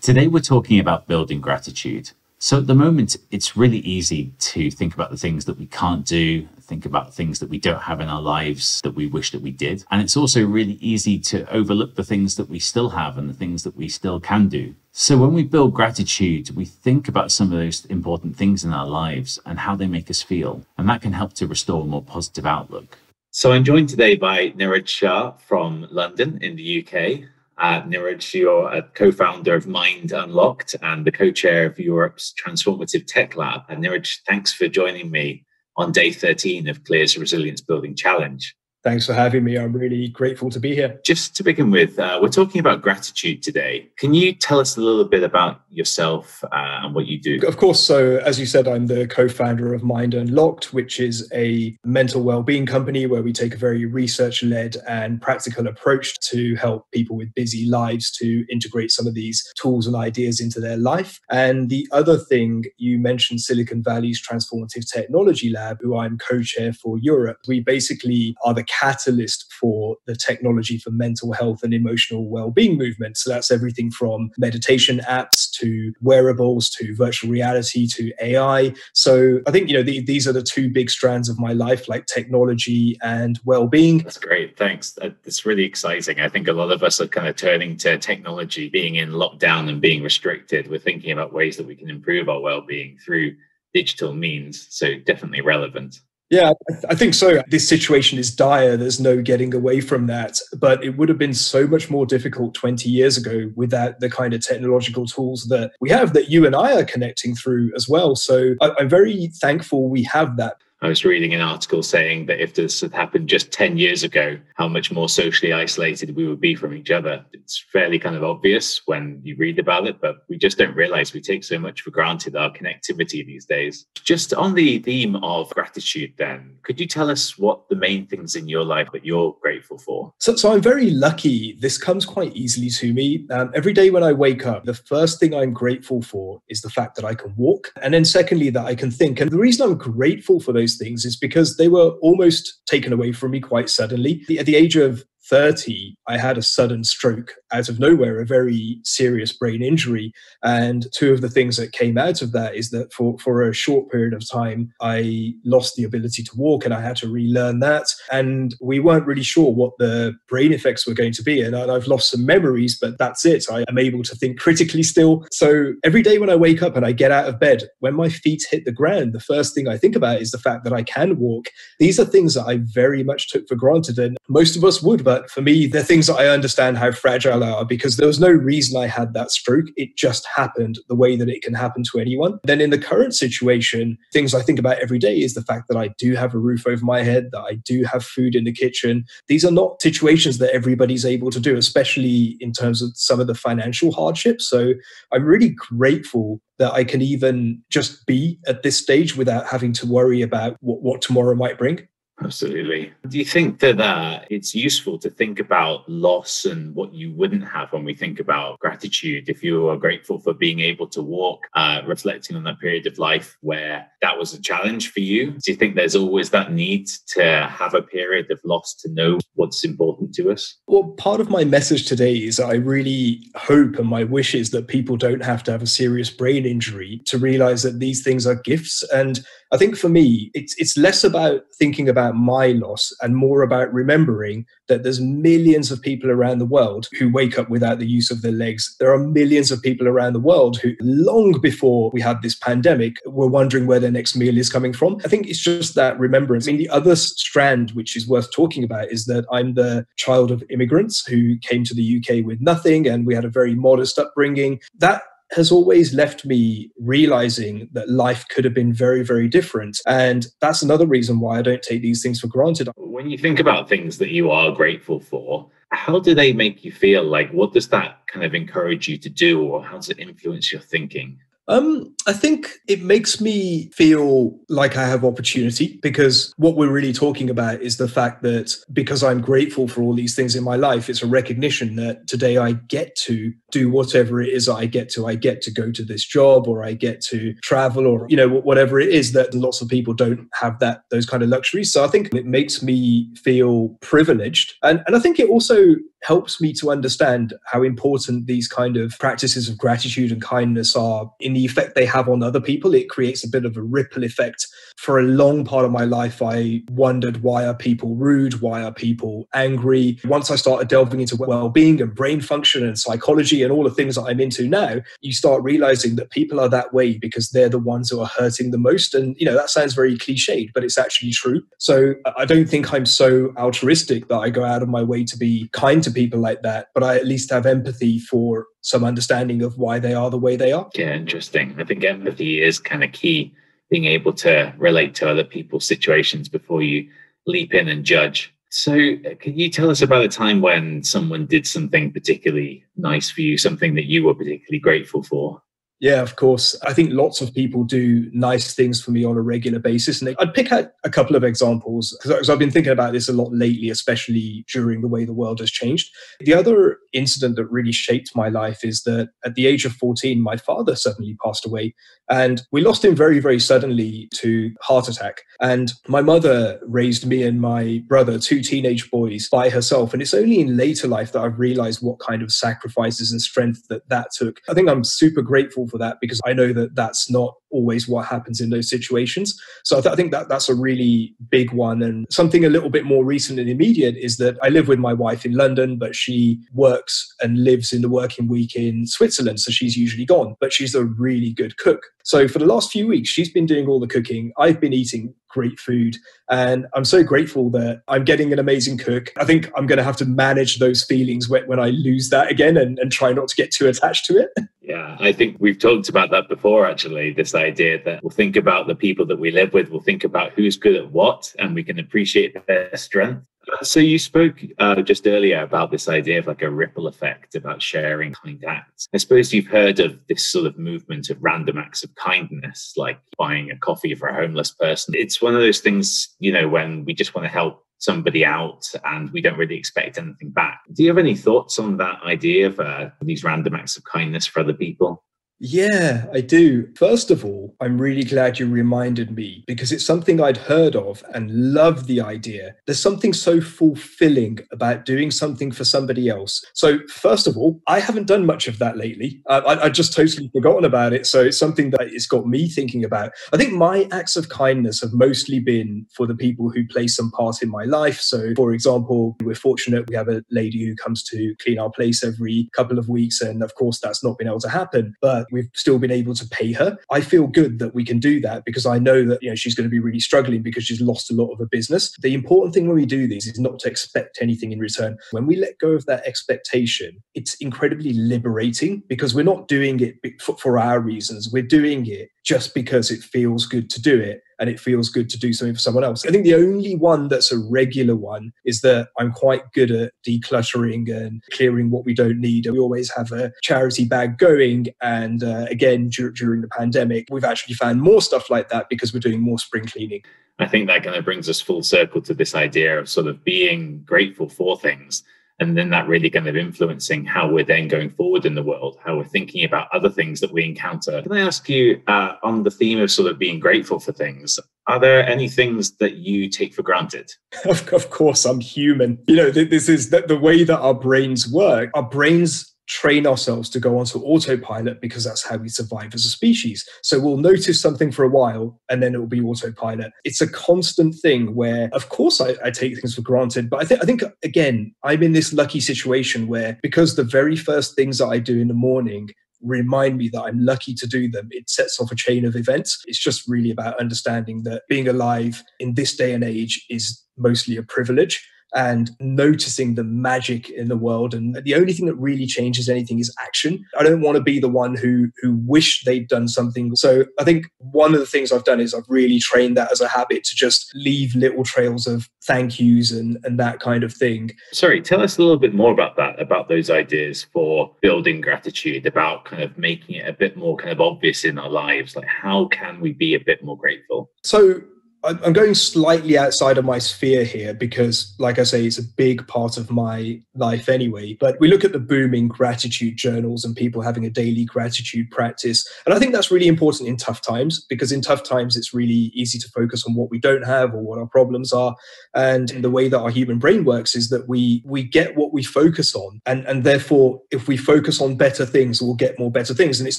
Today, we're talking about building gratitude. So at the moment, it's really easy to think about the things that we can't do, think about things that we don't have in our lives that we wish that we did. And it's also really easy to overlook the things that we still have and the things that we still can do. So when we build gratitude, we think about some of those important things in our lives and how they make us feel. And that can help to restore a more positive outlook. So I'm joined today by Niraj Shah from London in the UK. Niraj, you're a co-founder of Mind Unlocked and the co-chair of Europe's Transformative Tech Lab. And Niraj, thanks for joining me on day 13 of Clear's Resilience Building Challenge. Thanks for having me. I'm really grateful to be here. Just to begin with, we're talking about gratitude today. Can you tell us a little bit about yourself and what you do? Of course. So as you said, I'm the co-founder of Mind Unlocked, which is a mental well-being company where we take a very research-led and practical approach to help people with busy lives to integrate some of these tools and ideas into their life. And the other thing, you mentioned Silicon Valley's Transformative Technology Lab, who I'm co-chair for Europe. We basically are the catalyst for the technology for mental health and emotional well-being movement. So that's everything from meditation apps to wearables to virtual reality to AI. So I think, these are the two big strands of my life, like technology and well-being. That's great. Thanks. That's really exciting. I think a lot of us are kind of turning to technology, being in lockdown and being restricted. We're thinking about ways that we can improve our well-being through digital means. So definitely relevant. Yeah, I think so. This situation is dire. There's no getting away from that. But it would have been so much more difficult 20 years ago without the kind of technological tools that we have, that you and I are connecting through as well. So I'm very thankful we have that. I was reading an article saying that if this had happened just 10 years ago, how much more socially isolated we would be from each other. It's fairly kind of obvious when you read about it, but we just don't realize we take so much for granted, our connectivity these days. Just on the theme of gratitude then, could you tell us what the main things in your life that you're grateful for? So I'm very lucky. This comes quite easily to me. Every day when I wake up, the first thing I'm grateful for is the fact that I can walk. And then secondly, that I can think. And the reason I'm grateful for those things is because they were almost taken away from me quite suddenly. At the age of 30, I had a sudden stroke out of nowhere, a very serious brain injury. And two of the things that came out of that is that for a short period of time, I lost the ability to walk and I had to relearn that. And we weren't really sure what the brain effects were going to be. And I've lost some memories, but that's it. I am able to think critically still. So every day when I wake up and I get out of bed, when my feet hit the ground, the first thing I think about is the fact that I can walk. These are things that I very much took for granted, and most of us would, but for me, they're things that I understand how fragile they are, because there was no reason I had that stroke. It just happened the way that it can happen to anyone. Then in the current situation, things I think about every day is the fact that I do have a roof over my head, that I do have food in the kitchen. These are not situations that everybody's able to do, especially in terms of some of the financial hardships. So I'm really grateful that I can even just be at this stage without having to worry about what tomorrow might bring. Absolutely. Do you think that it's useful to think about loss and what you wouldn't have when we think about gratitude? If you are grateful for being able to walk, reflecting on that period of life where that was a challenge for you, do you think there's always that need to have a period of loss to know what's important to us? Well, part of my message today is I really hope, and my wish is, that people don't have to have a serious brain injury to realize that these things are gifts. And I think for me, it's less about thinking about my loss and more about remembering that there's millions of people around the world who wake up without the use of their legs. There are millions of people around the world who, long before we had this pandemic, were wondering where their next meal is coming from. I think it's just that remembrance. I mean, the other strand, which is worth talking about, is that I'm the child of immigrants who came to the UK with nothing, and we had a very modest upbringing. That has always left me realizing that life could have been very, very different. And that's another reason why I don't take these things for granted. When you think about things that you are grateful for, how do they make you feel? Like, what does that kind of encourage you to do, or how does it influence your thinking? I think it makes me feel like I have opportunity, because what we're really talking about is the fact that because I'm grateful for all these things in my life, it's a recognition that today I get to do whatever it is I get to. I get to go to this job, or I get to travel, or, whatever it is, that lots of people don't have those kind of luxuries. So I think it makes me feel privileged. And I think it also helps me to understand how important these kind of practices of gratitude and kindness are in the effect they have on other people. It creates a bit of a ripple effect. For a long part of my life, I wondered, why are people rude? Why are people angry? Once I started delving into well-being and brain function and psychology and all the things that I'm into now, you start realizing that people are that way because they're the ones who are hurting the most. And, that sounds very cliched, but it's actually true. So I don't think I'm so altruistic that I go out of my way to be kind to people like that, but I at least have empathy for some understanding of why they are the way they are. Yeah, interesting. I think empathy is kind of key, being able to relate to other people's situations before you leap in and judge. So can you tell us about a time when someone did something particularly nice for you, something that you were particularly grateful for? Yeah, of course. I think lots of people do nice things for me on a regular basis. And I'd pick out a couple of examples because I've been thinking about this a lot lately, especially during the way the world has changed. The other incident that really shaped my life is that at the age of 14, my father suddenly passed away. And we lost him very, very suddenly to heart attack. And my mother raised me and my brother, two teenage boys, by herself. And it's only in later life that I've realized what kind of sacrifices and strength that took. I think I'm super grateful for that because I know that that's not always what happens in those situations. So I think that's a really big one. And something a little bit more recent and immediate is that I live with my wife in London, but she works and lives in the working week in Switzerland. So she's usually gone, but she's a really good cook. So for the last few weeks, she's been doing all the cooking. I've been eating great food. And I'm so grateful that I'm getting an amazing cook. I think I'm going to have to manage those feelings when I lose that again and try not to get too attached to it. Yeah, I think we've talked about that before, actually, this idea that we'll think about the people that we live with, we'll think about who's good at what, and we can appreciate their strength. So you spoke just earlier about this idea of like a ripple effect, about sharing kind acts. I suppose you've heard of this sort of movement of random acts of kindness, like buying a coffee for a homeless person. It's one of those things, when we just want to help somebody out and we don't really expect anything back. Do you have any thoughts on that idea of these random acts of kindness for other people? Yeah, I do. First of all, I'm really glad you reminded me because it's something I'd heard of and love the idea. There's something so fulfilling about doing something for somebody else. So first of all, I haven't done much of that lately. I just totally forgotten about it. So it's something that it's got me thinking about. I think my acts of kindness have mostly been for the people who play some part in my life. So for example, we're fortunate we have a lady who comes to clean our place every couple of weeks. And of course, that's not been able to happen. But we've still been able to pay her. I feel good that we can do that because I know that she's going to be really struggling because she's lost a lot of her business. The important thing when we do these is not to expect anything in return. When we let go of that expectation, it's incredibly liberating because we're not doing it for our reasons. We're doing it just because it feels good to do it. And it feels good to do something for someone else. I think the only one that's a regular one is that I'm quite good at decluttering and clearing what we don't need. We always have a charity bag going. And again, during the pandemic, we've actually found more stuff like that because we're doing more spring cleaning. I think that kind of brings us full circle to this idea of sort of being grateful for things. And then that really kind of influencing how we're then going forward in the world, how we're thinking about other things that we encounter. Can I ask you, on the theme of sort of being grateful for things, are there any things that you take for granted? Of course, I'm human. This is the way that our brains work. Our brains train ourselves to go onto autopilot because that's how we survive as a species. So we'll notice something for a while and then it will be autopilot. It's a constant thing where, of course, I take things for granted. But I think, again, I'm in this lucky situation where because the very first things that I do in the morning remind me that I'm lucky to do them, it sets off a chain of events. It's just really about understanding that being alive in this day and age is mostly a privilege. And noticing the magic in the world. And the only thing that really changes anything is action. I don't want to be the one who wish they'd done something. So I think one of the things I've done is I've really trained that as a habit to just leave little trails of thank yous and that kind of thing. Sorry, tell us a little bit more about that, about those ideas for building gratitude, about kind of making it a bit more kind of obvious in our lives. Like, how can we be a bit more grateful? So I'm going slightly outside of my sphere here because, like I say, it's a big part of my life anyway. But we look at the booming gratitude journals and people having a daily gratitude practice. And I think that's really important in tough times, because in tough times, it's really easy to focus on what we don't have or what our problems are. And the way that our human brain works is that we get what we focus on. And therefore, if we focus on better things, we'll get more better things. And it's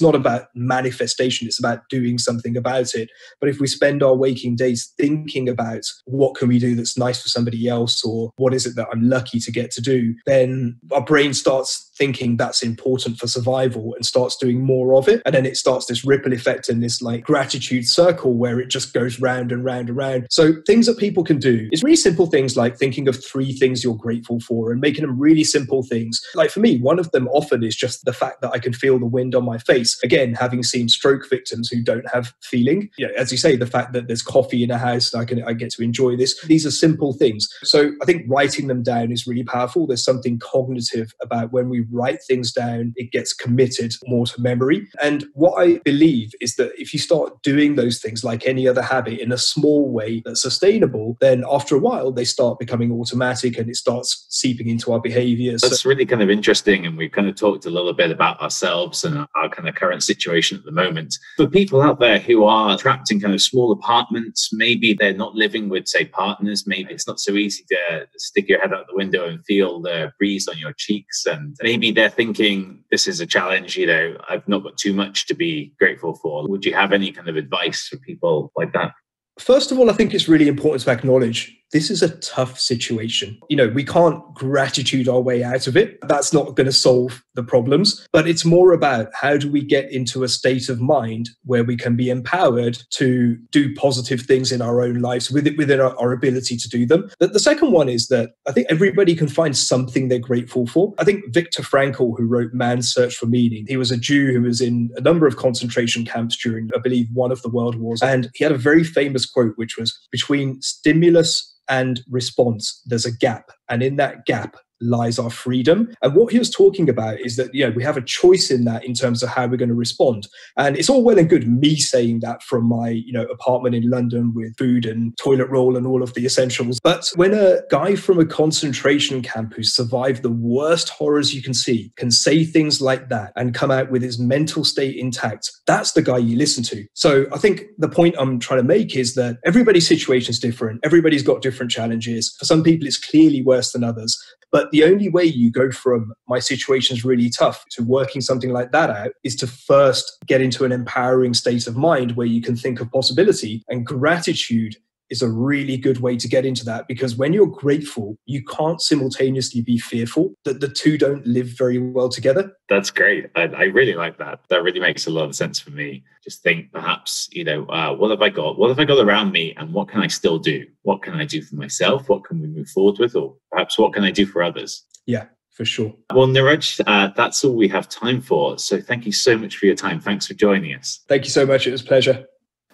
not about manifestation. It's about doing something about it. But if we spend our waking days thinking about what can we do that's nice for somebody else, or what is it that I'm lucky to get to do, then our brain starts thinking that's important for survival and starts doing more of it. And then it starts this ripple effect in this like gratitude circle where it just goes round and round and round. So things that people can do is really simple things like thinking of 3 things you're grateful for and making them really simple things. Like for me, one of them often is just the fact that I can feel the wind on my face. Again, having seen stroke victims who don't have feeling, as you say, the fact that there's coffee in a house, I get to enjoy this. These are simple things. So I think writing them down is really powerful. There's something cognitive about when we write things down, it gets committed more to memory. And what I believe is that if you start doing those things like any other habit in a small way that's sustainable, then after a while, they start becoming automatic and it starts seeping into our behaviors. That's really kind of interesting. And we've kind of talked a little bit about ourselves and our kind of current situation at the moment. For people out there who are trapped in kind of small apartments, maybe they're not living with, say, partners, maybe it's not so easy to stick your head out the window and feel the breeze on your cheeks. And maybe they're thinking, this is a challenge, I've not got too much to be grateful for. Would you have any kind of advice for people like that? First of all, I think it's really important to acknowledge this is a tough situation. We can't gratitude our way out of it. That's not going to solve the problems, but it's more about how do we get into a state of mind where we can be empowered to do positive things in our own lives within our ability to do them. The second one is that I think everybody can find something they're grateful for. I think Viktor Frankl, who wrote Man's Search for Meaning, he was a Jew who was in a number of concentration camps during, I believe, one of the world wars. And he had a very famous quote, which was, between stimulus and response, there's a gap. And in that gap lies our freedom. And what he was talking about is that, we have a choice in that in terms of how we're going to respond. And it's all well and good me saying that from my, apartment in London with food and toilet roll and all of the essentials. But when a guy from a concentration camp who survived the worst horrors you can see can say things like that and come out with his mental state intact, that's the guy you listen to. So I think the point I'm trying to make is that everybody's situation is different. Everybody's got different challenges. For some people, it's clearly worse than others. But the only way you go from my situation's really tough to working something like that out is to first get into an empowering state of mind where you can think of possibility. And gratitude is a really good way to get into that, because when you're grateful, you can't simultaneously be fearful. That the two don't live very well together. That's great. I really like that. That really makes a lot of sense for me. Just think perhaps, what have I got? What have I got around me? And what can I still do? What can I do for myself? What can we move forward with? Or perhaps what can I do for others? Yeah, for sure. Well, Neeraj, that's all we have time for. So thank you so much for your time. Thanks for joining us. Thank you so much. It was a pleasure.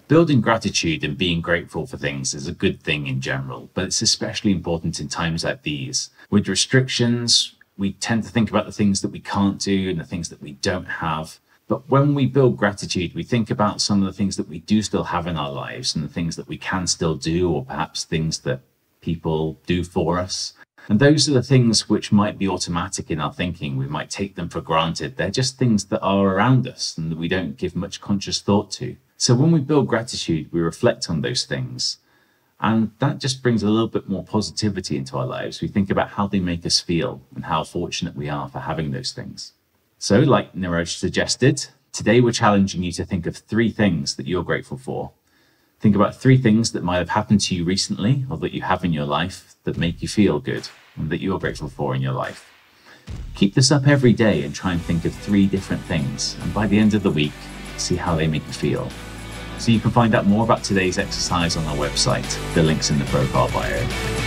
Building gratitude and being grateful for things is a good thing in general, but it's especially important in times like these. With restrictions, we tend to think about the things that we can't do and the things that we don't have. But when we build gratitude, we think about some of the things that we do still have in our lives and the things that we can still do, or perhaps things that people do for us. And those are the things which might be automatic in our thinking. We might take them for granted. They're just things that are around us and that we don't give much conscious thought to. So when we build gratitude, we reflect on those things. And that just brings a little bit more positivity into our lives. We think about how they make us feel and how fortunate we are for having those things. So like Neeraj suggested, today we're challenging you to think of 3 things that you're grateful for. Think about 3 things that might have happened to you recently or that you have in your life that make you feel good and that you're grateful for in your life. Keep this up every day and try and think of 3 different things. And by the end of the week, see how they make you feel. So you can find out more about today's exercise on our website. The link's in the profile bio.